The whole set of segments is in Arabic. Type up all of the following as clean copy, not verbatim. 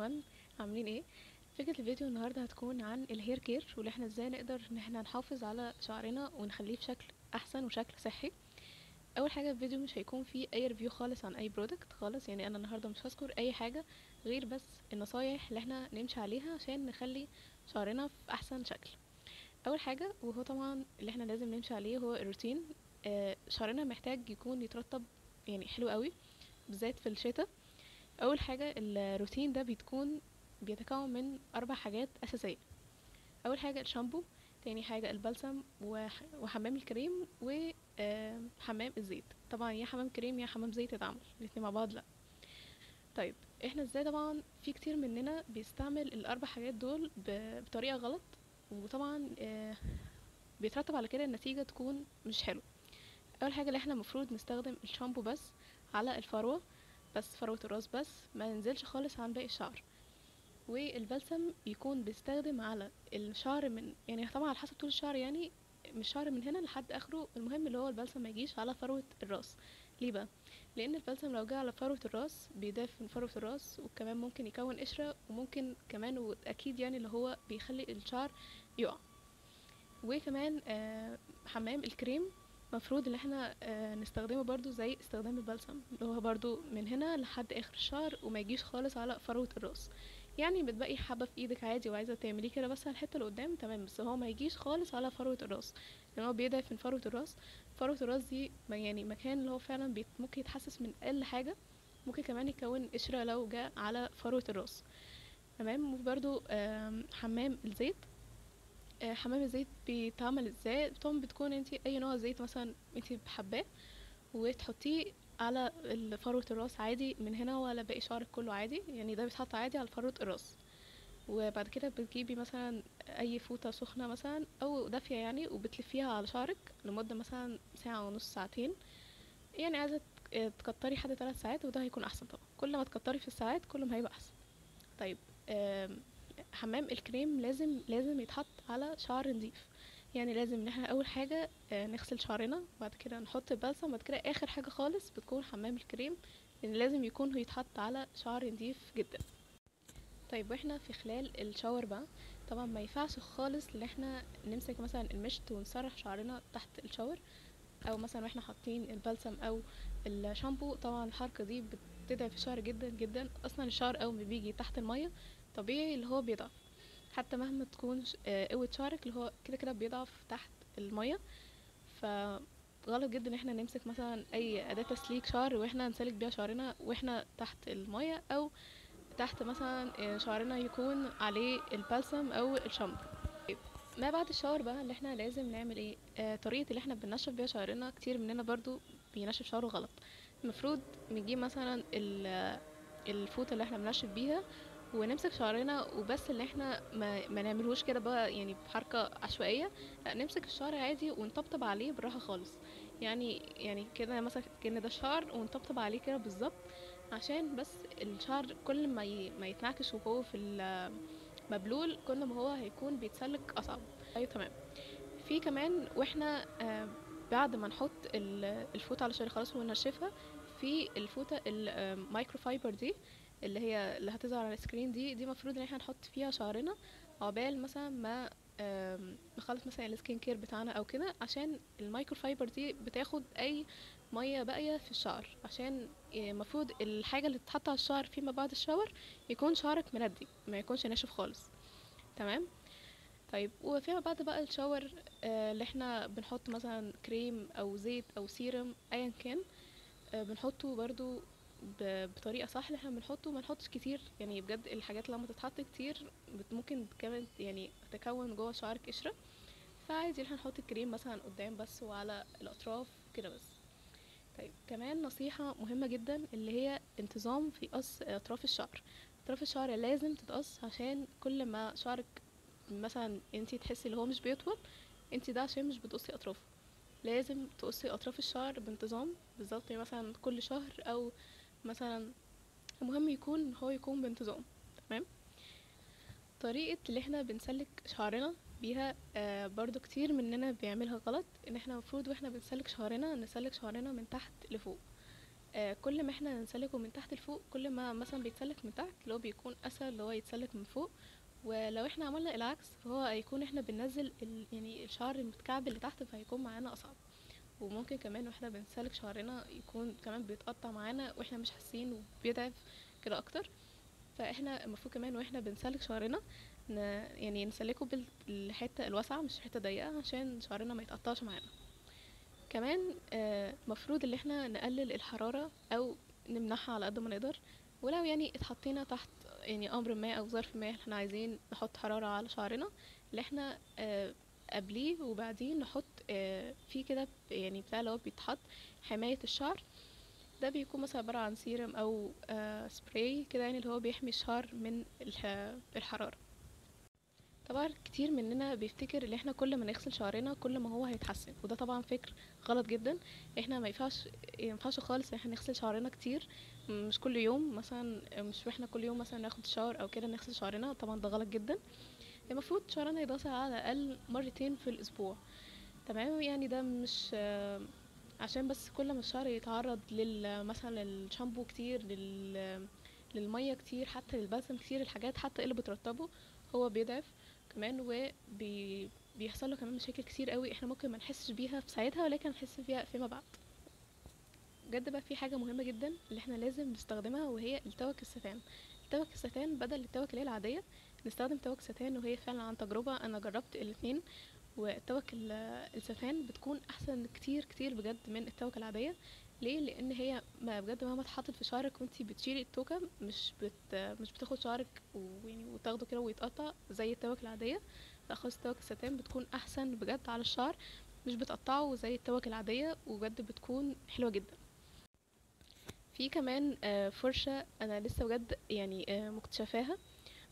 everyone. عاملين ايه؟ فكرة الفيديو النهاردة هتكون عن الهير كير، واللي احنا ازاي نقدر ان احنا نحافظ على شعرنا ونخليه في شكل احسن وشكل صحي. اول حاجة، الفيديو مش هيكون فيه اي ريفيو خالص عن اي برودكت خالص، يعني انا النهاردة مش هذكر اي حاجة غير بس النصايح اللي احنا نمشي عليها عشان نخلي شعرنا في احسن شكل. اول حاجة وهو طبعا اللي احنا لازم نمشي عليه هو الروتين. شعرنا محتاج يكون يترطب يعني حلو قوي، بالذات في الشتاء. اول حاجه الروتين ده بيتكون من 4 حاجات اساسيه. اول حاجه الشامبو، تاني حاجه البلسم وحمام الكريم وحمام الزيت. طبعا يا حمام كريم يا حمام زيت يتعمل الاتنين مع بعض لا. طيب احنا ازاي؟ طبعا في كتير مننا بيستعمل ال4 حاجات دول بطريقه غلط، وطبعا بيترتب على كده النتيجه تكون مش حلوه. اول حاجه اللي احنا المفروض نستخدم الشامبو بس على الفروه، بس فروه الراس بس، ما ننزلش خالص عن باقي الشعر. والبلسم يكون بيستخدم على الشعر من، يعني طبعا على حسب طول الشعر، يعني من الشعر من هنا لحد اخره، المهم اللي هو البلسم ما يجيش على فروة الراس. ليه بقى؟ لان البلسم لو جه على فروة الراس بيضاف من فروة الراس، وكمان ممكن يكون قشرة، وممكن كمان واكيد يعني اللي هو بيخلي الشعر يقع. وكمان حمام الكريم مفروض ان احنا نستخدمه برضو زي استخدام البلسم، اللي هو برضو من هنا لحد اخر الشعر، وما يجيش خالص على فروة الراس. يعني بتبقي حبة في ايدك عادي وعايزة تعمليه كده بس على الحتة اللي قدام تمام، بس هو ما يجيش خالص على فروة الراس، لان هو بيضعف من فروة الراس. فروة الراس دي يعني مكان اللي هو فعلا ممكن يتحسس من اقل حاجة، ممكن كمان يكون قشرة لو جاء على فروة الراس. تمام. وبرضو حمام الزيت. حمام الزيت بيتعمل ازاي؟ طبعا بتكون انتي اي نوع زيت مثلا انتي حباه، وتحطيه على فروة الراس عادي من هنا ولا باقي شعرك كله عادي، يعني ده بيتحط عادي على فروة الراس. وبعد كده بتجيبي مثلا اي فوطة سخنة مثلا او دافية يعني، وبتلفيها على شعرك لمدة مثلا ساعة ونص ساعتين. يعني عايزة تكتري حد 3 ساعات، وده هيكون احسن طبعا، كل ما تكتري في الساعات كل ما هيبقى احسن. طيب حمام الكريم لازم يتحط على شعر نظيف. يعني لازم ان احنا اول حاجه نغسل شعرنا، بعد كده نحط البلسم، بعد كده اخر حاجه خالص بتكون حمام الكريم، لان لازم يكون يتحط على شعر نظيف جدا. طيب واحنا في خلال الشاور بقى، طبعا ما ينفعش خالص ان احنا نمسك مثلا المشط ونسرح شعرنا تحت الشاور، او مثلا واحنا حاطين البلسم او الشامبو. طبعا الحركه دي بتضعف الشعر جدا جدا، اصلا الشعر اول ما بيجي تحت الميه طبيعي اللي هو بيضعف، حتى مهما تكون قوة شعرك اللي هو كده كده بيضعف تحت المية. فغلط جدا ان احنا نمسك مثلا اي اداة تسليك شعر واحنا نسلك بيها شعرنا واحنا تحت المية، او تحت مثلا شعرنا يكون عليه البلسم او الشامبو. طيب، ما بعد الشاور بقى اللي احنا لازم نعمل ايه؟ طريقة اللي احنا بننشف بيها شعرنا، كتير مننا برضو بينشف شعره غلط. المفروض نجيب مثلا الفوطة اللي احنا بننشف بيها ونمسك شعرنا وبس، اللي احنا ما نعملهوش كده بقى يعني بحركة عشوائية، لا نمسك الشعر عادي ونطبطب عليه بالراحة خالص. يعني كده مثلا كأن ده الشعر ونطبطب عليه كده بالظبط، عشان بس الشعر كل ما يتنعكش وهو في المبلول كل ما هو هيكون بيتسلك أصعب. أيوة تمام. في كمان واحنا بعد ما نحط الفوطة على الشعر خلاص وننشفها، في الفوطة المايكرو فايبر دي اللي هي اللي هتظهر على السكرين دي مفروض ان احنا نحط فيها شعرنا عقبال مثلا ما نخلص مثلا السكين كير بتاعنا او كده، عشان المايكرو فايبر دي بتاخد اي ميه باقيه في الشعر، عشان المفروض الحاجه اللي تتحط على الشعر فيما بعد الشاور يكون شعرك مندي ما يكونش ناشف خالص. تمام. طيب وفيما بعد بقى الشاور اللي احنا بنحط مثلا كريم او زيت او سيرم ايا كان، بنحطه برضو بطريقه صح. اللي احنا بنحطه ما نحطش كتير، يعني بجد الحاجات لما تتحط كتير ممكن كمان يعني تكون جوه شعرك قشره. فعادي احنا نحط الكريم مثلا قدام بس وعلى الاطراف كده بس. طيب كمان نصيحه مهمه جدا اللي هي انتظام في قص اطراف الشعر. اطراف الشعر لازم تتقص، عشان كل ما شعرك مثلا انتي تحسي اللي هو مش بيطول، انتي ده عشان مش بتقصي اطرافه. لازم تقصي اطراف الشعر بانتظام بالظبط، يعني مثلا كل شهر او مثلا، المهم يكون بانتظام. تمام. طريقة اللي احنا بنسلك شعرنا بيها برضو كتير مننا بيعملها غلط، ان احنا المفروض واحنا بنسلك شعرنا نسلك شعرنا من تحت لفوق. كل ما احنا نسلكه من تحت لفوق، كل ما مثلا بيتسلك من تحت اللي هو بيكون اسهل اللي هو يتسلك من فوق. ولو احنا عملنا العكس فهو هيكون احنا بننزل يعني الشعر المتكعب اللي تحت، فهيكون معانا اصعب. وممكن كمان واحنا بنسلك شعرنا يكون كمان بيتقطع معانا واحنا مش حاسين وبيضعف كده اكتر. فاحنا المفروض كمان واحنا بنسلك شعرنا يعني نسلكه بالحته الواسعه مش حته ضيقه عشان شعرنا ما يتقطعش معانا. كمان مفروض ان احنا نقلل الحراره او نمنعها على قد ما نقدر. ولو يعني اتحطينا تحت يعني امر ما او ظرف ما احنا عايزين نحط حراره على شعرنا، اللي احنا قبليه وبعدين نحط فيه كده يعني بتاع اللي هو بيتحط حمايه الشعر. ده بيكون مثلا عباره عن سيرم او سبراي كده يعني اللي هو بيحمي الشعر من الحراره. طبعا كتير مننا بيفتكر ان احنا كل ما نغسل شعرنا كل ما هو هيتحسن، وده طبعا فكر غلط جدا. احنا ما ينفعش خالص ان احنا نغسل شعرنا كتير، مش كل يوم مثلا، مش احنا كل يوم مثلا ناخد شاور او كده نغسل شعرنا، طبعا ده غلط جدا. المفروض شعرنا يتغسل على الاقل مرتين في الاسبوع. تمام، يعني ده مش عشان بس كل ما الشعر يتعرض مثلا للشامبو كتير، للميه كتير، حتى للبلسم كتير، الحاجات حتى اللي بترطبه هو بيضعف كمان، بيحصل له كمان مشاكل كتير قوي احنا ممكن ما نحسش بيها في ساعتها ولكن نحس بيها فيما بعد. بجد بقى في حاجه مهمه جدا اللي احنا لازم نستخدمها، وهي التوك الستان. التوك الستان بدل التوك اللي هي العاديه نستخدم توك ستان، وهي فعلا عن تجربه انا جربت الاتنين. والتوك الستان بتكون احسن كتير كتير بجد من التوك العاديه. ليه؟ لان هي ما بجد مهما اتحطت في شعرك وانتي بتشيلي التوكه مش بتاخد شعرك ويعني وتاخده كده ويتقطع زي التوك العاديه. لا خالص، التوك الستان بتكون احسن بجد على الشعر، مش بتقطعه زي التوك العاديه، وبجد بتكون حلوه جدا. في كمان فرشه انا لسه بجد يعني مكتشفاها،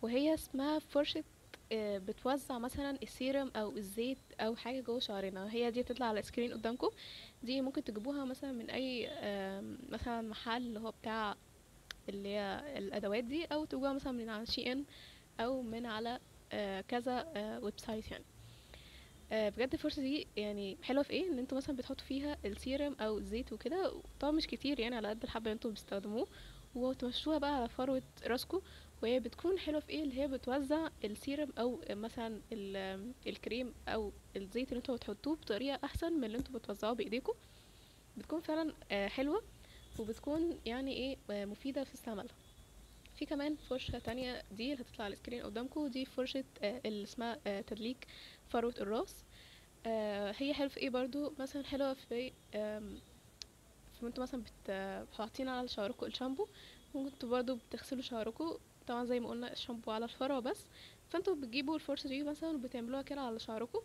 وهي اسمها فرشة بتوزع مثلا السيرم او الزيت او حاجه جوه شعرنا. هي دي بتطلع على السكرين قدامكم. دي ممكن تجيبوها مثلا من اي مثلا محل اللي هو بتاع اللي هي الادوات دي، او تجيبوها مثلا من على شي ان او من على كذا ويب سايت يعني. بجد الفرشة دي يعني حلوة في ايه؟ ان انتوا مثلا بتحطوا فيها السيرم او الزيت وكده، طبعا مش كتير يعني على قد الحبة اللي انتوا بتستخدموه، وتمشوها بقى على فروة راسكم. وهي بتكون حلوة في ايه؟ اللي هي بتوزع السيرم او مثلا الكريم او الزيت اللي انتوا بتحطوه بطريقة احسن من اللي انتوا بتوزعوه بايديكم. بتكون فعلا حلوة، وبتكون يعني ايه مفيدة في استعمالها. في كمان فرشة تانية دي اللي هتطلع على السكرين قدامكم، دي فرشة اللي اسمها تدليك فروة الراس. هي حلوة في ايه برضو؟ مثلا حلوة في انتوا مثلا حاطين على شعركم الشامبو، وانتوا برضو بتغسلوا شعركم، طبعا زي ما قلنا الشامبو على الفروة بس. فانتوا بتجيبوا الفرشة دي مثلا وبتعملوها كده على شعركم،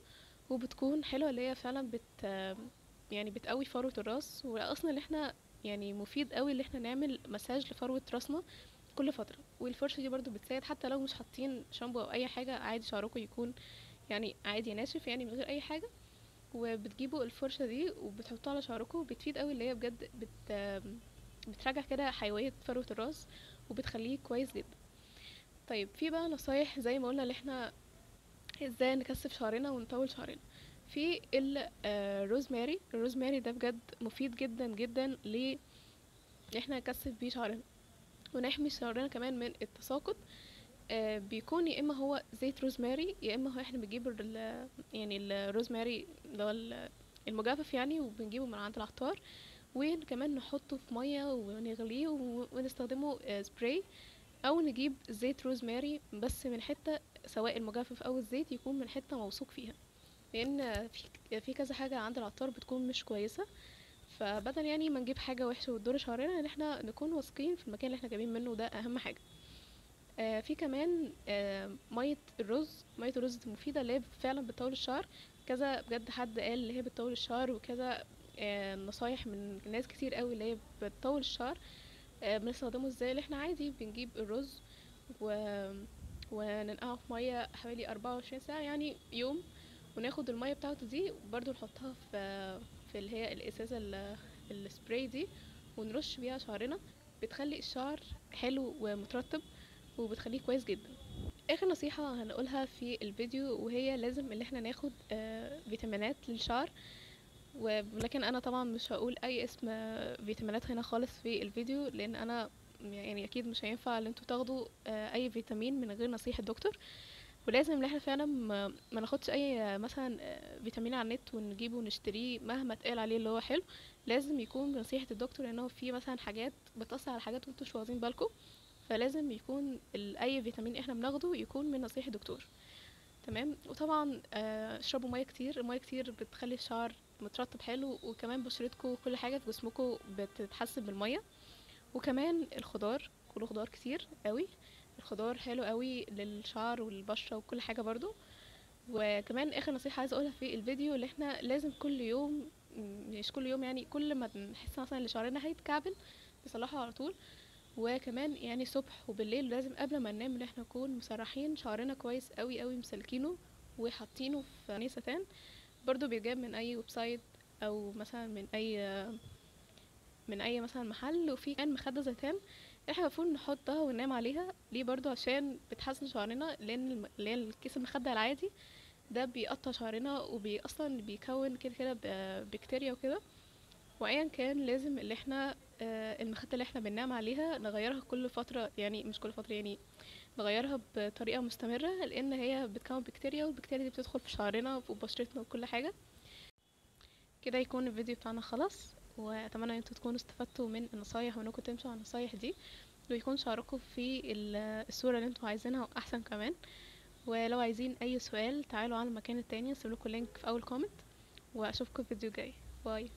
وبتكون حلوة اللي هي فعلا يعني بتقوي فروة الراس. واصلا اللي احنا يعني مفيد قوي اللي احنا نعمل مساج لفروة راسنا كل فترة. والفرشة دي برضو بتساعد حتى لو مش حاطين شامبو او اي حاجة، عادي شعركم يكون يعني عادي ناشف يعني من غير اي حاجة، وبتجيبوا الفرشة دي وبتحطوها على شعركم. بتفيد قوي اللي هي بجد بترجع كده حيوية فروة الراس، وبتخليه كويس جدا. طيب في بقى نصايح زي ما قلنا اللي احنا ازاي نكثف شعرنا ونطول شعرنا. في الروزماري. الروزماري ده بجد مفيد جدا جدا ان احنا نكثف بيه شعرنا ونحمي شعرنا كمان من التساقط. بيكون يا اما هو زيت روزماري، يا اما هو احنا بنجيب يعني الروزماري اللي هو المجفف يعني، وبنجيبه من عند العطار، وكمان نحطه في ميه ونغليه ونستخدمه سبراي، او نجيب زيت روزماري بس من حته، سواء المجفف او الزيت يكون من حته موثوق فيها، لان في كذا حاجه عند العطار بتكون مش كويسه. فبدل يعني ما نجيب حاجه وحشه وتضر شعرنا، ان احنا نكون واثقين في المكان اللي احنا جايبين منه، ده اهم حاجه. في كمان مية الرز مفيدة اللي هي فعلا بتطول الشعر. كذا بجد حد قال اللي هي بتطول الشعر، وكذا نصايح من ناس كتير قوي اللي هي بتطول الشعر. بنستخدمه ازاي؟ اللي احنا عادي بنجيب الرز و... وننقعه في مية حوالي 24 ساعة يعني يوم، وناخد المية بتاعته دي برضو نحطها في اللي هي الازازة السبراي دي، ونرش بيها شعرنا. بتخلي الشعر حلو ومترطب، وبتخليه كويس جدا. اخر نصيحة هنقولها في الفيديو، وهي لازم اللي احنا ناخد فيتامينات للشعر. ولكن انا طبعا مش هقول اي اسم فيتامينات هنا خالص في الفيديو، لان انا يعني اكيد مش هينفع ان انتوا تاخدوا اي فيتامين من غير نصيحة دكتور. ولازم ان احنا فعلا ما ناخدش اي مثلا فيتامين على النت ونجيبه ونشتريه مهما اتقال عليه اللي هو حلو. لازم يكون بنصيحة الدكتور، لانه في مثلا حاجات بتأثر على حاجات وانتوا مش واخدين بالكم. فلازم يكون اي فيتامين احنا بناخده يكون من نصيحة دكتور. تمام. وطبعا اشربوا ميه كتير. الميه كتير بتخلي الشعر مترطب حلو، وكمان بشرتكم وكل حاجه في جسمكم بتتحسن بالميه. وكمان الخضار، كلوا خضار كتير قوي. الخضار حلو قوي للشعر والبشره وكل حاجه برضو. وكمان اخر نصيحه عايزه اقولها في الفيديو، اللي احنا لازم كل يوم، مش كل يوم يعني، كل ما نحس مثلا ان شعرنا هيتكعبل نصلحه على طول. وكمان يعني صبح وبالليل لازم قبل ما ننام ان احنا نكون مسرحين شعرنا كويس قوي قوي، مسلكينه وحاطينه في نيه ستان. برضو بيتجاب من اي ويب سايت، او مثلا من اي مثلا محل. وفي كمان مخدة ستان احنا المفروض نحطها وننام عليها. ليه؟ برضو عشان بتحسن شعرنا، لان اللي هي الكيس المخدة العادي ده بيقطع شعرنا، اصلا بيكون كده كده بكتيريا وكده. وايا كان لازم اللي احنا المخدة اللي احنا بننام عليها نغيرها كل فترة، يعني مش كل فترة يعني، نغيرها بطريقة مستمرة، لان هي بتكون بكتيريا، والبكتيريا دي بتدخل في شعرنا وفي بشرتنا وكل حاجة. كده يكون الفيديو بتاعنا خلاص، واتمنى ان انتوا تكونوا استفدتوا من النصايح، وانكم تمشوا على النصايح دي، ويكون شعركم في الصورة اللي انتوا عايزينها واحسن كمان. ولو عايزين اي سؤال تعالوا على المكان التاني، اسيبلكوا اللينك في اول كومنت. واشوفكم في فيديو جاي. باي.